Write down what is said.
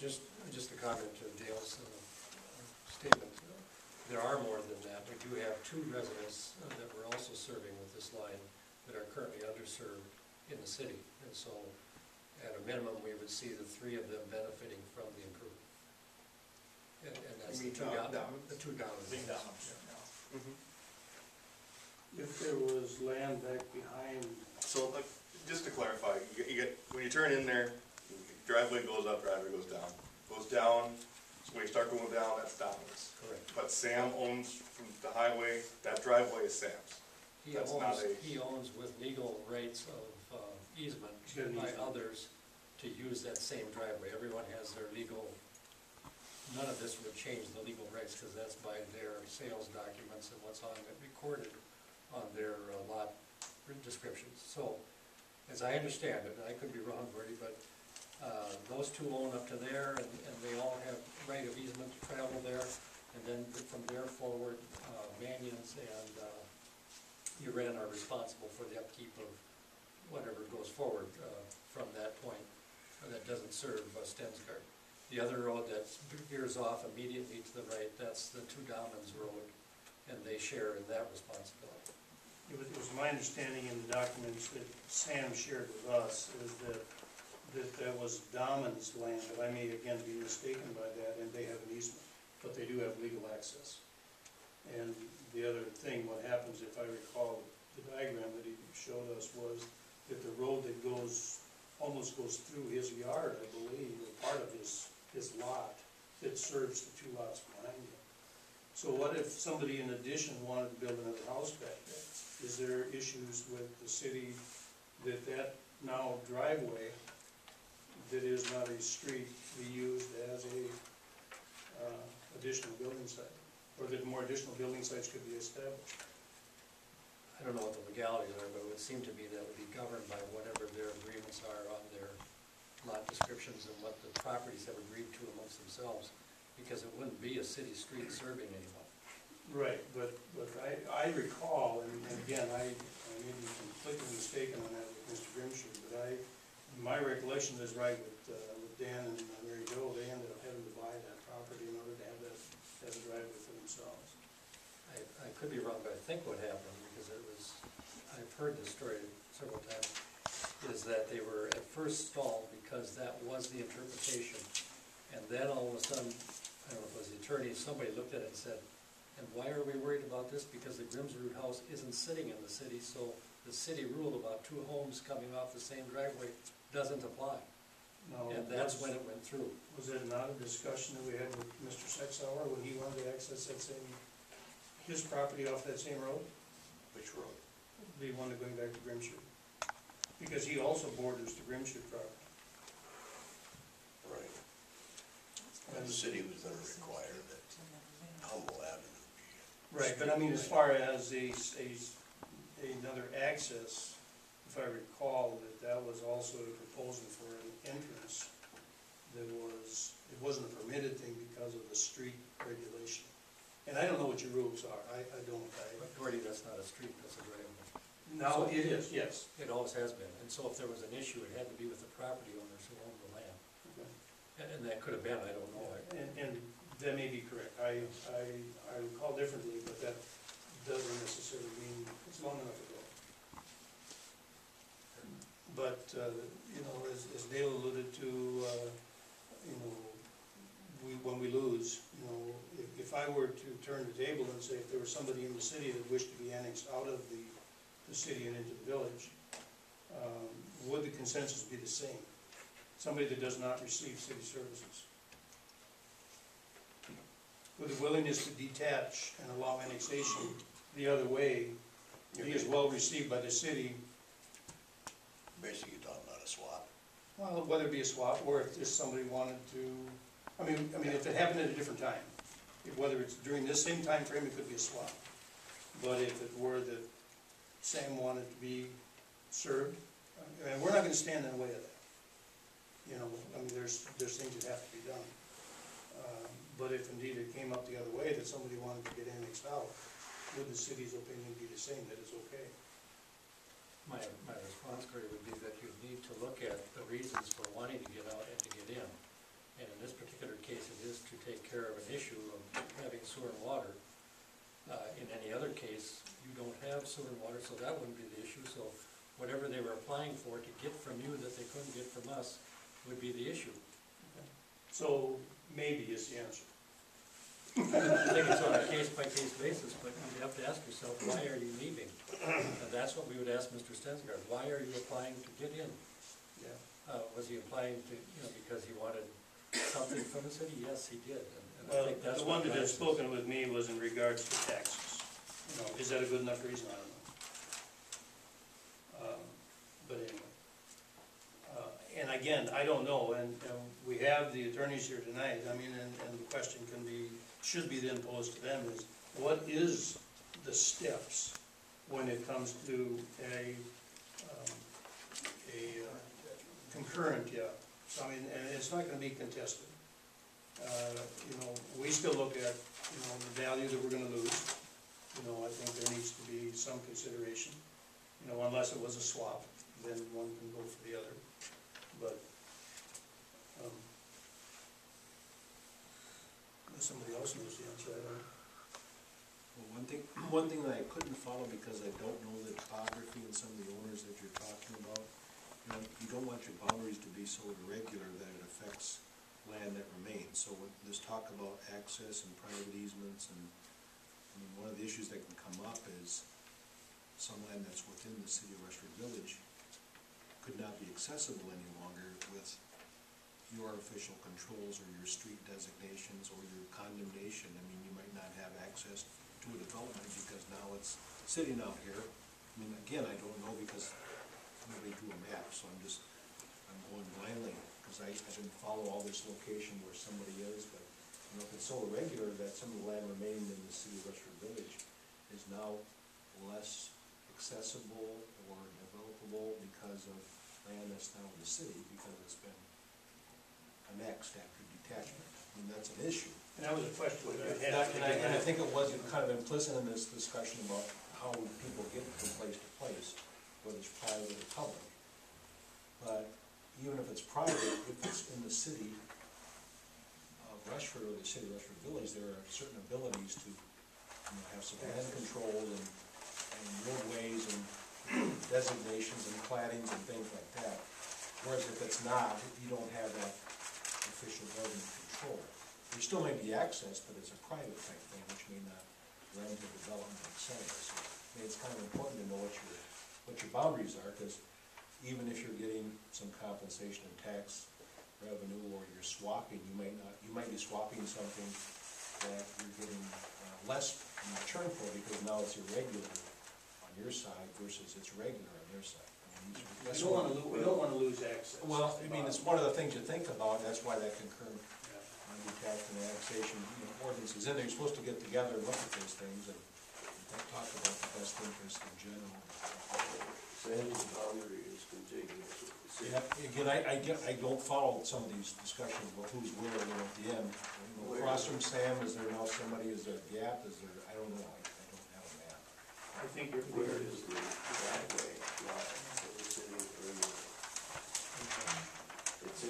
just a comment to Dale's statement. There are more than that. We do have 2 residents that we're also serving with this line that are currently underserved in the city. And so at a minimum, we would see the 3 of them benefiting from the improvement. And that's the 2 down. The 2 down. Yeah. If there was land back behind, So, like, just to clarify, you get, when you turn in there, driveway goes up, driveway goes down. Goes down, so when you start going down, that's Donovan's. Correct. But Sam owns from the highway, that driveway is Sam's. He That's owns, not a- he owns with legal rights of easement Good by easement. others to use that same driveway. Everyone has their legal, none of this would change the legal rights because that's by their sales documents and what's on it recorded on their lot descriptions. So, as I understand it, and I could be wrong, Bertie, but those 2 own up to there, and they all have right of easement to travel there, and then from there forward, Manion's and UREN are responsible for the upkeep of whatever goes forward from that point that doesn't serve Stensgaard. The other road that veers off immediately to the right, that's the 2 Dowman's road, and they share in that responsibility. it was my understanding in the documents that Sam shared with us is that that was Damon's land, but I may again be mistaken by that, and they have an easement, but they do have legal access. And the other thing, what happens, if I recall the diagram that he showed us, was that the road that almost goes through his yard, I believe, or part of his lot, that serves the 2 lots behind him. So what if somebody in addition wanted to build another house back there? Is there issues with the city that now driveway that is not a street be used as a additional building site? Or that more additional building sites could be established? I don't know what the legalities are, but it would seem to me that would be governed by whatever their agreements are on their lot descriptions and what the properties have agreed to amongst themselves, because it wouldn't be a city street serving anyone. Right, but I recall, and again, I may be completely mistaken on that with Mr. Grimshaw, but my recollection is right with Dan and Mary Jo, they ended up having to buy that property in order to have that as a driveway for themselves. I could be wrong, but I think what happened, because it was, I've heard this story several times, is that they were at first stalled because that was the interpretation. And then all of a sudden, I don't know if it was the attorney, somebody looked at it and said, and why are we worried about this? Because the Grimsrud house isn't sitting in the city, so the city rule about 2 homes coming off the same driveway doesn't apply. Now, And that's when it went through. Was it not a discussion that we had with Mr. Sexauer when he wanted to access that his property off that same road? Which road? The one going back to Grimshaw? Because he also borders the Grimshaw property. Right. And the city was gonna require that Humble Avenue be. Right, but I mean, as far as another access, if I recall, that was also a proposal for an entrance that it wasn't a permitted thing because of the street regulation. And I don't know what your rules are, I don't. But Gordy, that's not a street, that's a driveway. No, it is, yes. It always has been, and so if there was an issue, it had to be with the property owners who owned the land. Okay. And that could have been, I don't know. And that may be correct, I recall differently, but that doesn't necessarily mean it's long enough ago. But, you know, as Dale alluded to, you know, when we lose, you know, if I were to turn the table and say if there was somebody in the city that wished to be annexed out of the city and into the village, would the consensus be the same? Somebody that does not receive city services? Would the willingness to detach and allow annexation the other way be as well received by the city? Basically, you're talking about a swap. Well, whether it be a swap or if just somebody wanted to, I mean, if it happened at a different time, whether it's during this same time frame, it could be a swap. But if it were that Sam wanted to be served, and we're not going to stand in the way of that. You know, I mean, there's things that have to be done. But if indeed it came up the other way, that somebody wanted to get annexed out, would the city's opinion be the same, that it's okay? My response, Gary, would be that you need to look at the reasons for wanting to get out and to get in. And in this care of an issue of having sewer and water. In any other case, you don't have sewer and water, so that wouldn't be the issue, so whatever they were applying for to get from you that they couldn't get from us would be the issue. So maybe is the answer. I think it's on a case-by-case basis, but you have to ask yourself, why are you leaving? And that's what we would ask Mr. Stensgaard, why are you applying to get in? Yeah. Was he applying to, because he wanted something from the city? Yes, he did. And I Well, think that's the one what that has drives us. spoken with me was in regards to taxes. Is that a good enough reason? I don't know. But anyway. And again, I don't know, and we have the attorneys here tonight, I mean, and the question should be then posed to them is, what is the steps when it comes to a concurrent, so I mean, and it's not gonna be contested. We still look at, the value that we're gonna lose. I think there needs to be some consideration, unless it was a swap, then one can go for the other. But, unless somebody else knows the answer, I don't know. Well, one thing that I couldn't follow because I don't know the topography and some of the owners that you're talking about, you don't want your boundaries to be so irregular that it affects land that remains. So when there's talk about access and private easements, and one of the issues that can come up is some land that's within the city of Rushford Village could not be accessible any longer with your official controls or your street designations or your condemnation. You might not have access to a development because now it's sitting out here. Again, I don't know because nobody drew a map, so I'm going blindly because I didn't follow all this location where somebody is, but if it's so irregular that some of the land remaining in the city of Rushford Village is now less accessible or developable because of land that's now in the city because it's been annexed after detachment. That's an issue. And that was a question we could And have. I think it was kind of implicit in this discussion about how people get from place to place, whether it's private or public. But even if it's private, if it's in the city of Rushford or the city of Rushford Village, there are certain abilities to have some land control and roadways and designations and plattings and things like that. Whereas if it's not, you don't have that official government control. There still may be access, but it's a private type thing, which may not run to development, et cetera. So it's kind of important to know what your boundaries are, because even if you're getting some compensation in tax revenue or you're swapping, you might be swapping something that you're getting less in return for because now it's irregular on your side versus it's regular on their side. We don't want to lose access. Well, it's one of the things you think about. That's why that concurrent detachment and annexation ordinance is in there. You're supposed to get together and look at those things and talk about the best interest in general. Sandy's boundary is contiguous. Yeah, again, I don't follow some of these discussions about who's where and at the end. Across from Sam, is there now somebody, is there a gap, is there, I don't know, I don't have a map. I think you're Where clear. is the driveway line for the city of Vernon? It's in